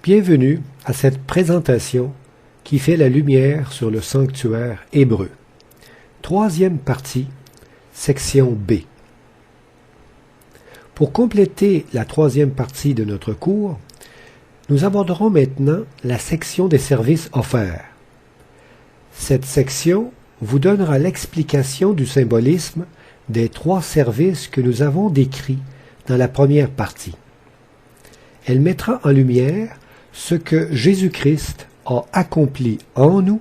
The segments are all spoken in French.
Bienvenue à cette présentation qui fait la lumière sur le sanctuaire hébreu. Troisième partie, section B. Pour compléter la troisième partie de notre cours, nous aborderons maintenant la section des services offerts. Cette section vous donnera l'explication du symbolisme des trois services que nous avons décrits dans la première partie. Elle mettra en lumière ce que Jésus-Christ a accompli en nous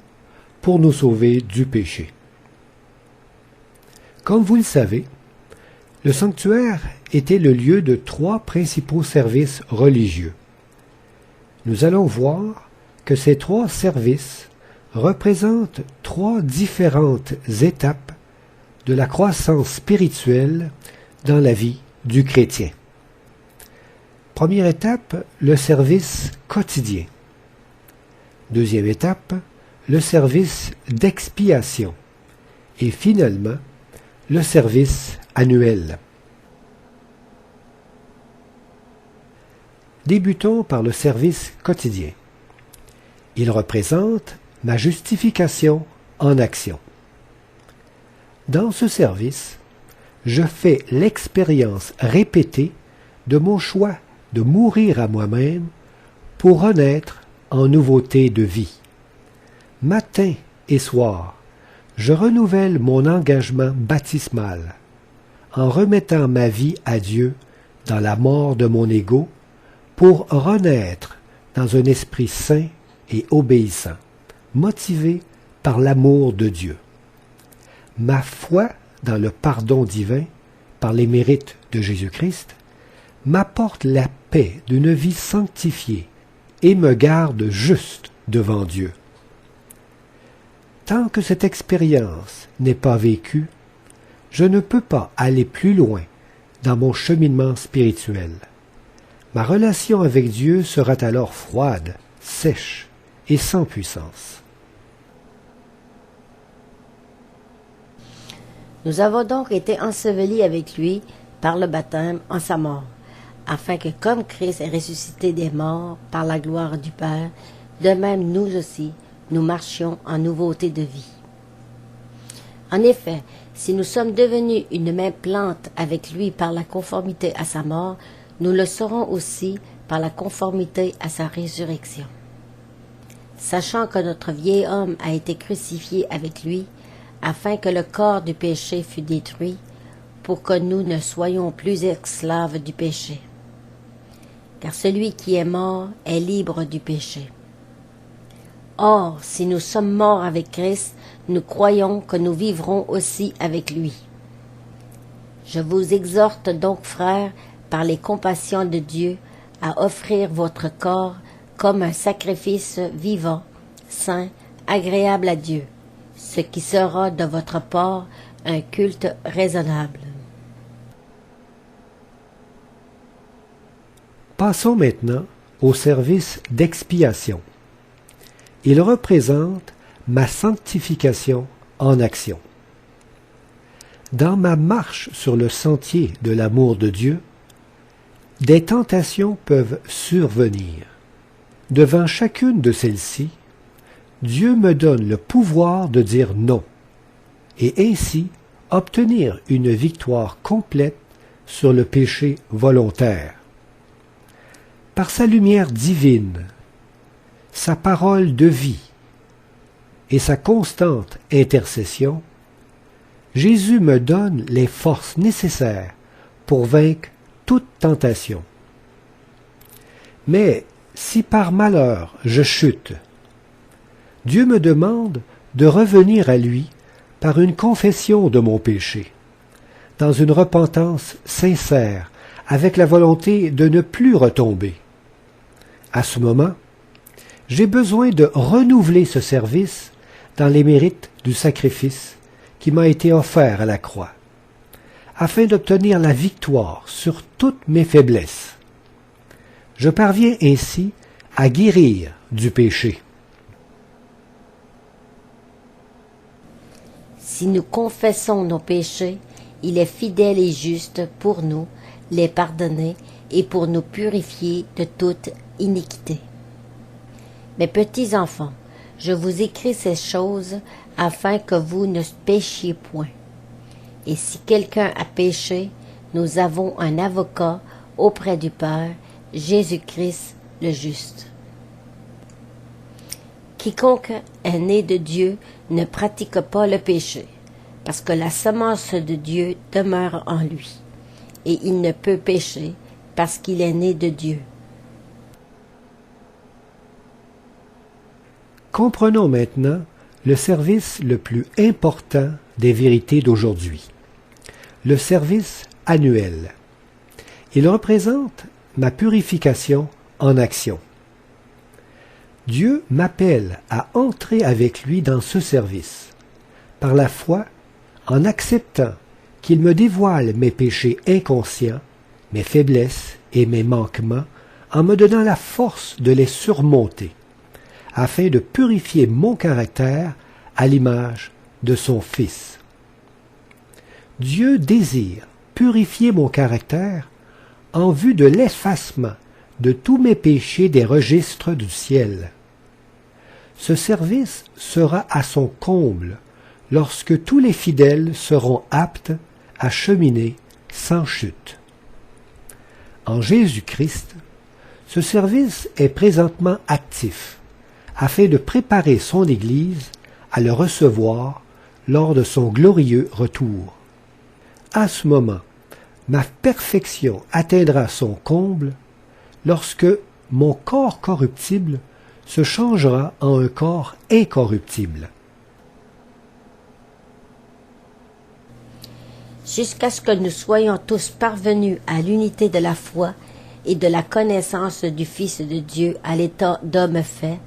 pour nous sauver du péché. Comme vous le savez, le sanctuaire était le lieu de trois principaux services religieux. Nous allons voir que ces trois services représentent trois différentes étapes de la croissance spirituelle dans la vie du chrétien. Première étape, le service quotidien. Deuxième étape, le service d'expiation. Et finalement, le service annuel. Débutons par le service quotidien. Il représente ma justification en action. Dans ce service, je fais l'expérience répétée de mon choix de mourir à moi-même pour renaître en nouveauté de vie. Matin et soir, je renouvelle mon engagement baptismal en remettant ma vie à Dieu dans la mort de mon ego pour renaître dans un esprit saint et obéissant, motivé par l'amour de Dieu. Ma foi dans le pardon divin par les mérites de Jésus-Christ m'apporte la paix d'une vie sanctifiée et me garde juste devant Dieu. Tant que cette expérience n'est pas vécue, je ne peux pas aller plus loin dans mon cheminement spirituel. Ma relation avec Dieu sera alors froide, sèche et sans puissance. Nous avons donc été ensevelis avec lui par le baptême en sa mort, afin que comme Christ est ressuscité des morts par la gloire du Père, de même nous aussi, nous marchions en nouveauté de vie. En effet, si nous sommes devenus une même plante avec lui par la conformité à sa mort, nous le serons aussi par la conformité à sa résurrection. Sachant que notre vieil homme a été crucifié avec lui, afin que le corps du péché fût détruit, pour que nous ne soyons plus esclaves du péché. Car celui qui est mort est libre du péché. Or, si nous sommes morts avec Christ, nous croyons que nous vivrons aussi avec lui. Je vous exhorte donc, frères, par les compassions de Dieu, à offrir votre corps comme un sacrifice vivant, saint, agréable à Dieu, ce qui sera de votre part un culte raisonnable. Passons maintenant au service d'expiation. Il représente ma sanctification en action. Dans ma marche sur le sentier de l'amour de Dieu, des tentations peuvent survenir. Devant chacune de celles-ci, Dieu me donne le pouvoir de dire non, et ainsi obtenir une victoire complète sur le péché volontaire. Par sa lumière divine, sa parole de vie et sa constante intercession, Jésus me donne les forces nécessaires pour vaincre toute tentation. Mais si par malheur je chute, Dieu me demande de revenir à lui par une confession de mon péché, dans une repentance sincère, avec la volonté de ne plus retomber. À ce moment, j'ai besoin de renouveler ce service dans les mérites du sacrifice qui m'a été offert à la croix, afin d'obtenir la victoire sur toutes mes faiblesses. Je parviens ainsi à guérir du péché. Si nous confessons nos péchés, il est fidèle et juste pour nous les pardonner et pour nous purifier de toute iniquité. Mes petits enfants, je vous écris ces choses afin que vous ne péchiez point. Et si quelqu'un a péché, nous avons un avocat auprès du Père, Jésus-Christ le juste. Quiconque est né de Dieu ne pratique pas le péché, parce que la semence de Dieu demeure en lui, et il ne peut pécher parce qu'il est né de Dieu. Comprenons maintenant le service le plus important des vérités d'aujourd'hui, le service annuel. Il représente ma purification en action. Dieu m'appelle à entrer avec lui dans ce service, par la foi, en acceptant qu'il me dévoile mes péchés inconscients, mes faiblesses et mes manquements, en me donnant la force de les surmonter, afin de purifier mon caractère à l'image de son Fils. Dieu désire purifier mon caractère en vue de l'effacement de tous mes péchés des registres du ciel. Ce service sera à son comble lorsque tous les fidèles seront aptes à cheminer sans chute. En Jésus-Christ, ce service est présentement actif, afin de préparer son Église à le recevoir lors de son glorieux retour. À ce moment, ma perfection atteindra son comble lorsque mon corps corruptible se changera en un corps incorruptible. Jusqu'à ce que nous soyons tous parvenus à l'unité de la foi et de la connaissance du Fils de Dieu à l'état d'homme fait,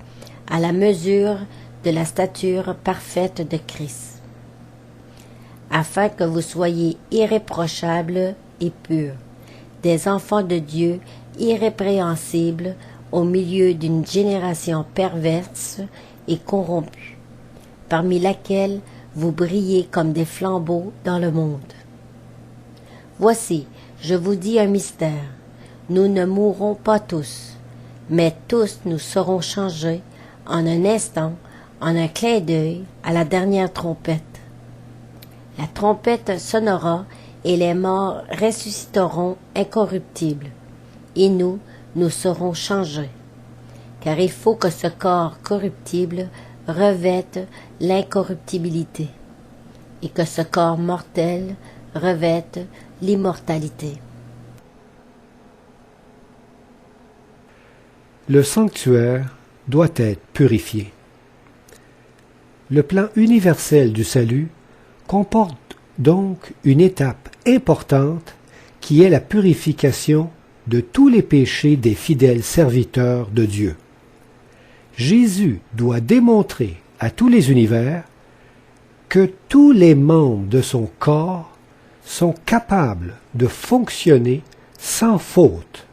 à la mesure de la stature parfaite de Christ, afin que vous soyez irréprochables et purs, des enfants de Dieu irrépréhensibles au milieu d'une génération perverse et corrompue, parmi laquelle vous brillez comme des flambeaux dans le monde. Voici, je vous dis un mystère, nous ne mourrons pas tous, mais tous nous serons changés en un instant, en un clin d'œil, à la dernière trompette. La trompette sonnera et les morts ressusciteront incorruptibles, et nous serons changés. Car il faut que ce corps corruptible revête l'incorruptibilité, et que ce corps mortel revête l'immortalité. Le sanctuaire doit être purifié. Le plan universel du salut comporte donc une étape importante qui est la purification de tous les péchés des fidèles serviteurs de Dieu. Jésus doit démontrer à tous les univers que tous les membres de son corps sont capables de fonctionner sans faute.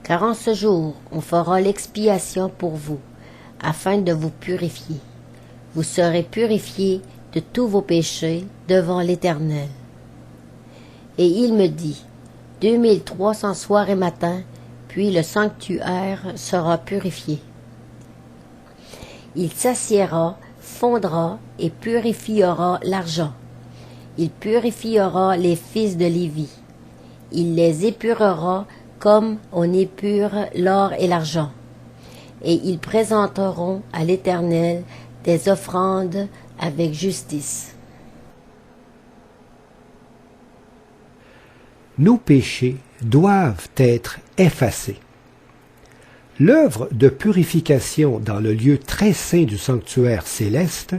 Car en ce jour, on fera l'expiation pour vous, afin de vous purifier. Vous serez purifiés de tous vos péchés devant l'Éternel. Et il me dit, 2300 soirs et matins, puis le sanctuaire sera purifié. Il s'assiera, fondra et purifiera l'argent. Il purifiera les fils de Lévi. Il les épurera comme on épure l'or et l'argent. Et ils présenteront à l'Éternel des offrandes avec justice. Nos péchés doivent être effacés. L'œuvre de purification dans le lieu très saint du sanctuaire céleste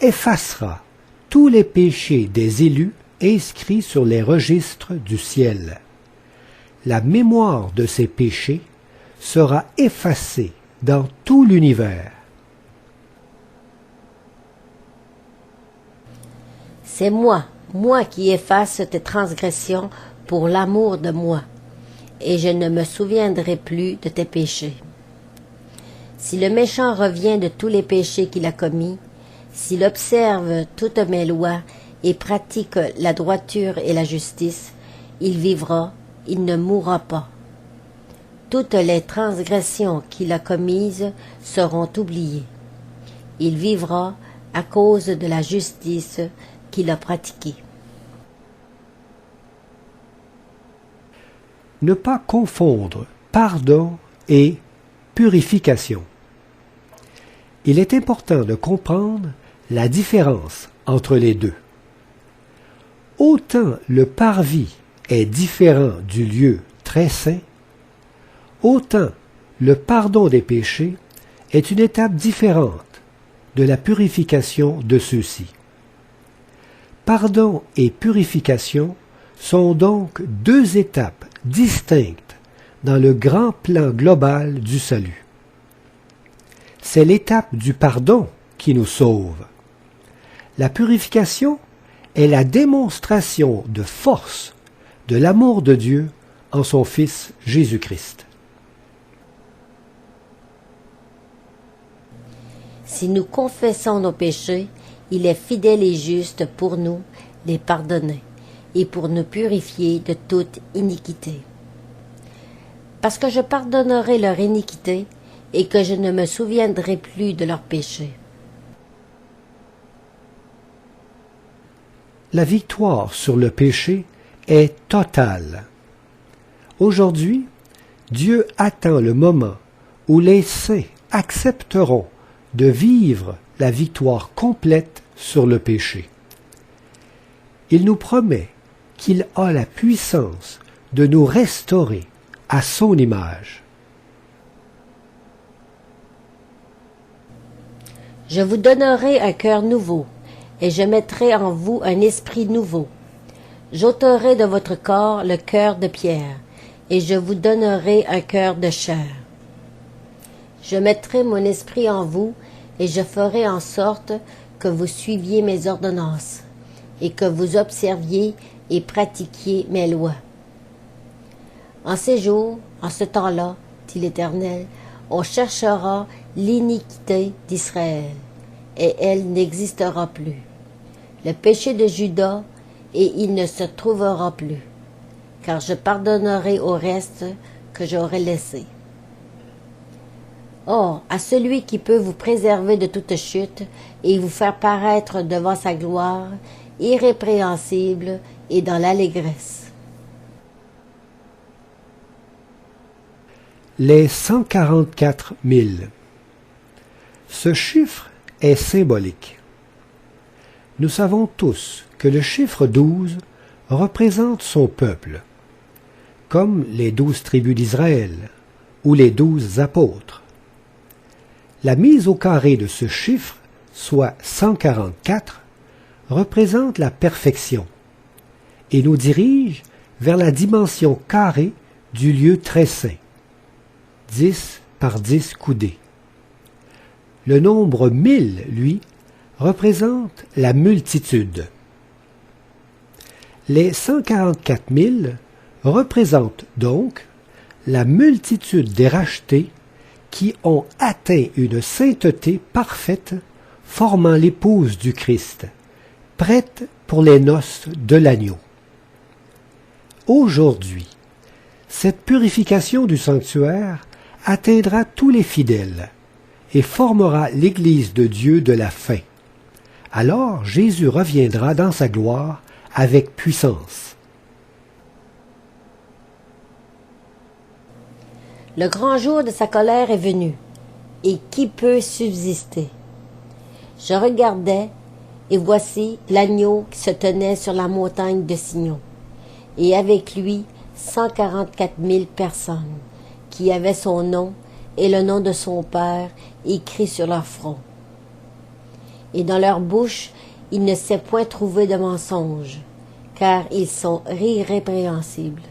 effacera tous les péchés des élus inscrits sur les registres du ciel. La mémoire de ces péchés sera effacée dans tout l'univers. C'est moi qui efface tes transgressions pour l'amour de moi, et je ne me souviendrai plus de tes péchés. Si le méchant revient de tous les péchés qu'il a commis, s'il observe toutes mes lois et pratique la droiture et la justice, il vivra, il ne mourra pas. toutes les transgressions qu'il a commises seront oubliées. Il vivra à cause de la justice qu'il a pratiquée. Ne pas confondre pardon et purification. Il est important de comprendre la différence entre les deux. Autant le parvis est différent du lieu très saint, autant le pardon des péchés est une étape différente de la purification de ceux-ci. Pardon et purification sont donc deux étapes distinctes dans le grand plan global du salut. C'est l'étape du pardon qui nous sauve. La purification est la démonstration de force de l'amour de Dieu en son Fils Jésus-Christ. Si nous confessons nos péchés, il est fidèle et juste pour nous les pardonner et pour nous purifier de toute iniquité. Parce que je pardonnerai leur iniquité et que je ne me souviendrai plus de leurs péchés. La victoire sur le péché est totale. Aujourd'hui, Dieu attend le moment où les saints accepteront de vivre la victoire complète sur le péché. Il nous promet qu'il a la puissance de nous restaurer à son image. Je vous donnerai un cœur nouveau, et je mettrai en vous un esprit nouveau. J'ôterai de votre corps le cœur de pierre, et je vous donnerai un cœur de chair. Je mettrai mon esprit en vous, et je ferai en sorte que vous suiviez mes ordonnances, et que vous observiez et pratiquiez mes lois. En ces jours, en ce temps-là, dit l'Éternel, on cherchera l'iniquité d'Israël, et elle n'existera plus. Le péché de Juda, et il ne se trouvera plus, car je pardonnerai au reste que j'aurai laissé. Or, à celui qui peut vous préserver de toute chute et vous faire paraître devant sa gloire, irrépréhensible et dans l'allégresse. Les 144 000. Ce chiffre est symbolique. Nous savons tous que le chiffre 12 représente son peuple, comme les 12 tribus d'Israël ou les 12 apôtres. La mise au carré de ce chiffre, soit 144, représente la perfection et nous dirige vers la dimension carrée du lieu très saint, 10 par 10 coudées. Le nombre 1000, lui, représente la multitude. Les 144 000 représentent donc la multitude des rachetés qui ont atteint une sainteté parfaite, formant l'épouse du Christ, prête pour les noces de l'agneau. Aujourd'hui, cette purification du sanctuaire atteindra tous les fidèles et formera l'Église de Dieu de la fin. Alors Jésus reviendra dans sa gloire avec puissance. Le grand jour de sa colère est venu, et qui peut subsister? Je regardais, et voici l'agneau qui se tenait sur la montagne de Sion, et avec lui 144 000 personnes, qui avaient son nom et le nom de son Père écrit sur leur front. Et dans leur bouche, il ne s'est point trouvé de mensonge, car ils sont irrépréhensibles.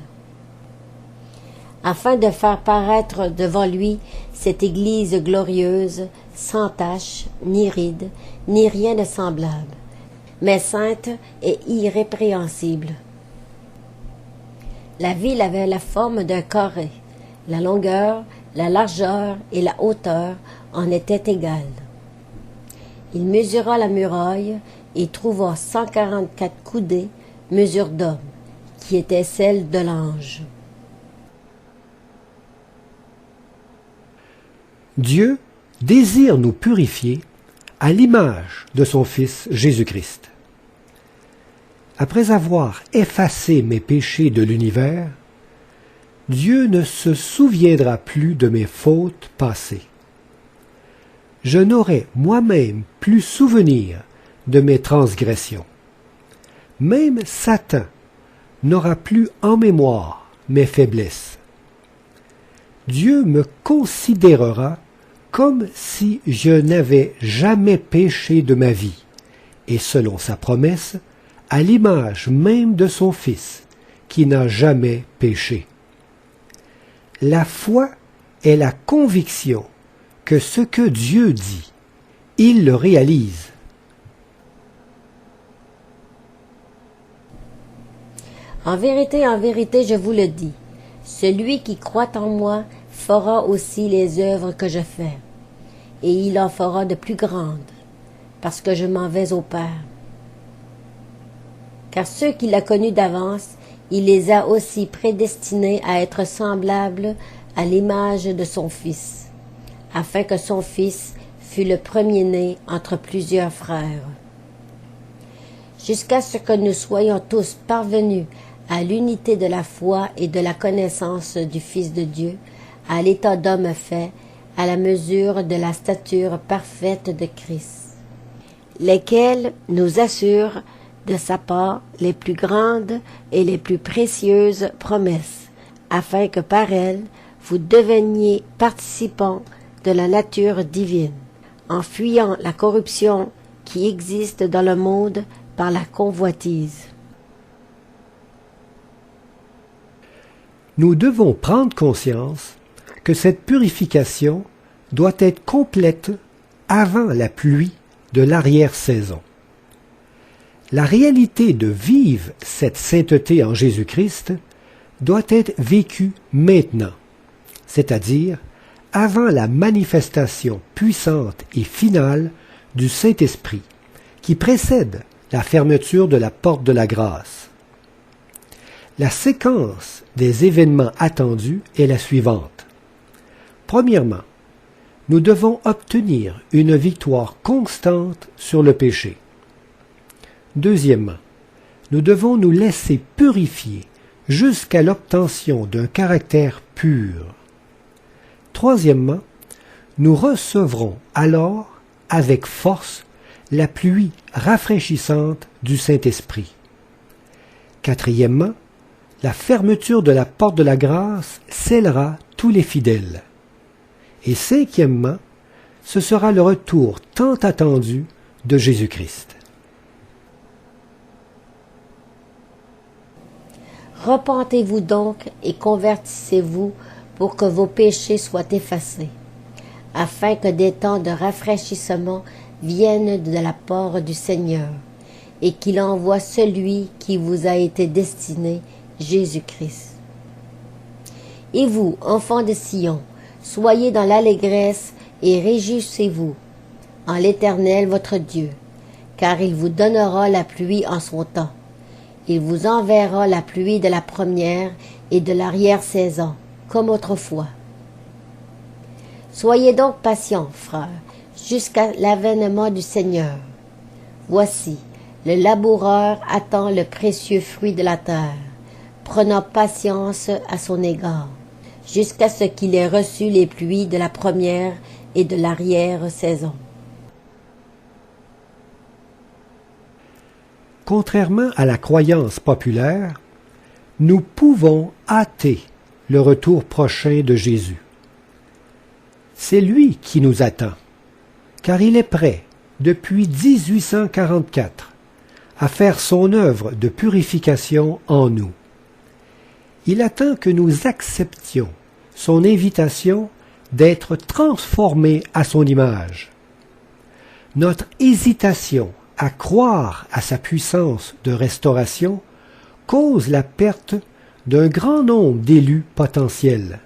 Afin de faire paraître devant lui cette Église glorieuse, sans tache, ni ride, ni rien de semblable, mais sainte et irrépréhensible. La ville avait la forme d'un carré, la longueur, la largeur et la hauteur en étaient égales. Il mesura la muraille et trouva 144 coudées, mesure d'homme, qui était celle de l'ange. Dieu désire nous purifier à l'image de son Fils Jésus-Christ. Après avoir effacé mes péchés de l'univers, Dieu ne se souviendra plus de mes fautes passées. Je n'aurai moi-même plus souvenir de mes transgressions. Même Satan n'aura plus en mémoire mes faiblesses. Dieu me considérera comme si je n'avais jamais péché de ma vie, et selon sa promesse, à l'image même de son Fils, qui n'a jamais péché. La foi est la conviction que ce que Dieu dit, il le réalise. En vérité, je vous le dis, celui qui croit en moi fera aussi les œuvres que je fais, et il en fera de plus grandes, parce que je m'en vais au Père. Car ceux qu'il a connus d'avance, il les a aussi prédestinés à être semblables à l'image de son Fils, afin que son Fils fût le premier-né entre plusieurs frères. Jusqu'à ce que nous soyons tous parvenus à l'unité de la foi et de la connaissance du Fils de Dieu, à l'état d'homme fait, à la mesure de la stature parfaite de Christ, lesquels nous assurent de sa part les plus grandes et les plus précieuses promesses, afin que par elles vous deveniez participants de la nature divine, en fuyant la corruption qui existe dans le monde par la convoitise. Nous devons prendre conscience que cette purification doit être complète avant la pluie de l'arrière-saison. La réalité de vivre cette sainteté en Jésus-Christ doit être vécue maintenant, c'est-à-dire avant la manifestation puissante et finale du Saint-Esprit, qui précède la fermeture de la porte de la grâce. La séquence des événements attendus est la suivante. Premièrement, nous devons obtenir une victoire constante sur le péché. Deuxièmement, nous devons nous laisser purifier jusqu'à l'obtention d'un caractère pur. Troisièmement, nous recevrons alors avec force la pluie rafraîchissante du Saint-Esprit. Quatrièmement, la fermeture de la porte de la grâce scellera tous les fidèles. Et cinquièmement, ce sera le retour tant attendu de Jésus-Christ. Repentez-vous donc et convertissez-vous pour que vos péchés soient effacés, afin que des temps de rafraîchissement viennent de la part du Seigneur, et qu'il envoie celui qui vous a été destiné, Jésus-Christ. Et vous, enfants de Sion, soyez dans l'allégresse et réjouissez-vous en l'Éternel votre Dieu, car il vous donnera la pluie en son temps. Il vous enverra la pluie de la première et de l'arrière-saison, comme autrefois. Soyez donc patients, frères, jusqu'à l'avènement du Seigneur. Voici, le laboureur attend le précieux fruit de la terre, prenant patience à son égard, jusqu'à ce qu'il ait reçu les pluies de la première et de l'arrière-saison. Contrairement à la croyance populaire, nous pouvons hâter le retour prochain de Jésus. C'est lui qui nous attend, car il est prêt, depuis 1844, à faire son œuvre de purification en nous. Il attend que nous acceptions son invitation d'être transformés à son image. Notre hésitation à croire à sa puissance de restauration cause la perte d'un grand nombre d'élus potentiels.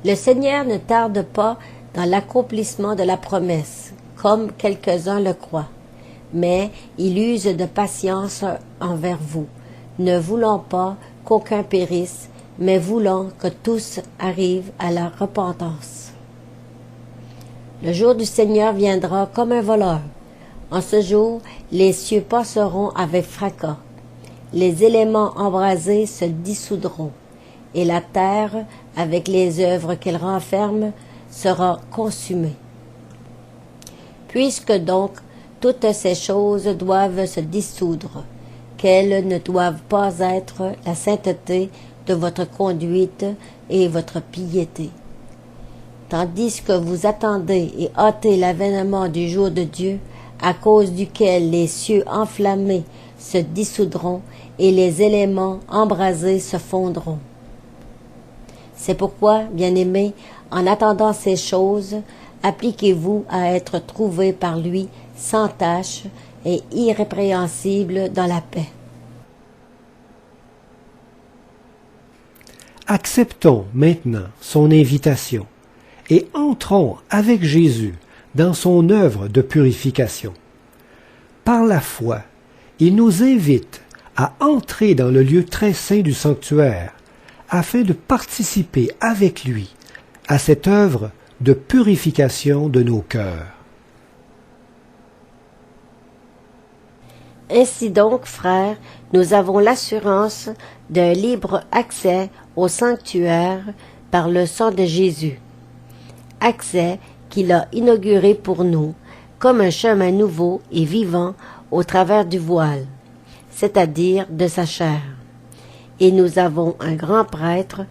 Le Seigneur ne tarde pas dans l'accomplissement de la promesse, comme quelques-uns le croient, mais il use de patience envers vous, ne voulant pas qu'aucun périsse, mais voulant que tous arrivent à la repentance. Le jour du Seigneur viendra comme un voleur. En ce jour, les cieux passeront avec fracas. Les éléments embrasés se dissoudront, et la terre, avec les œuvres qu'elle renferme, sera consumée. Puisque donc toutes ces choses doivent se dissoudre, quelles ne doivent pas être la sainteté de votre conduite et votre piété. Tandis que vous attendez et hâtez l'avènement du jour de Dieu, à cause duquel les cieux enflammés se dissoudront et les éléments embrasés se fondront. C'est pourquoi, bien-aimés, en attendant ces choses, appliquez-vous à être trouvés par lui sans tache et irrépréhensibles dans la paix. Acceptons maintenant son invitation et entrons avec Jésus dans son œuvre de purification. Par la foi, il nous invite à entrer dans le lieu très saint du sanctuaire afin de participer avec lui à cette œuvre de purification de nos cœurs. Ainsi donc, frères, nous avons l'assurance d'un libre accès au sanctuaire par le sang de Jésus. Accès qu'il a inauguré pour nous comme un chemin nouveau et vivant au travers du voile, c'est-à-dire de sa chair. Et nous avons un grand prêtre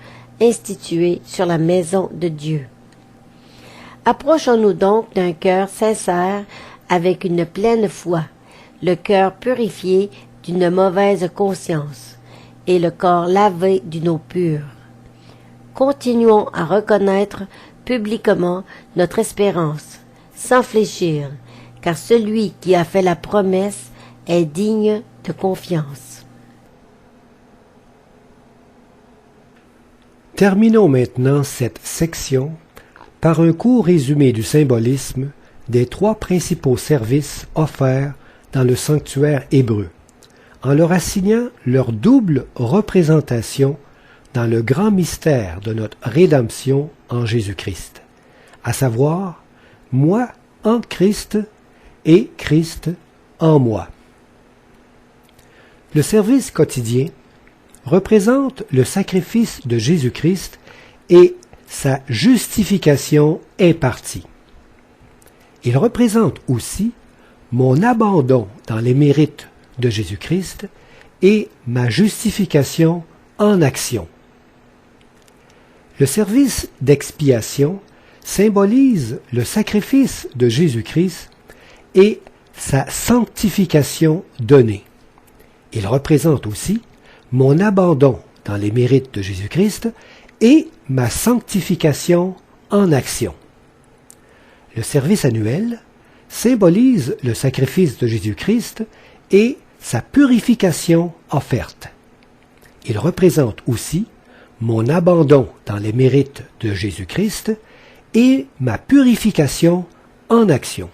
institué sur la maison de Dieu. Approchons-nous donc d'un cœur sincère avec une pleine foi, le cœur purifié d'une mauvaise conscience et le corps lavé d'une eau pure. Continuons à reconnaître publiquement notre espérance, sans fléchir, car celui qui a fait la promesse est digne de confiance. Terminons maintenant cette section par un court résumé du symbolisme des trois principaux services offerts dans le sanctuaire hébreu, en leur assignant leur double représentation dans le grand mystère de notre rédemption en Jésus-Christ, à savoir, moi en Christ et Christ en moi. Le service quotidien représente le sacrifice de Jésus-Christ et sa justification impartie. Il représente aussi mon abandon dans les mérites de Jésus-Christ et ma justification en action. Le service d'expiation symbolise le sacrifice de Jésus-Christ et sa sanctification donnée. Il représente aussi mon abandon dans les mérites de Jésus-Christ et ma sanctification en action. Le service annuel symbolise le sacrifice de Jésus-Christ et sa purification offerte. Il représente aussi mon abandon dans les mérites de Jésus-Christ et ma purification en action.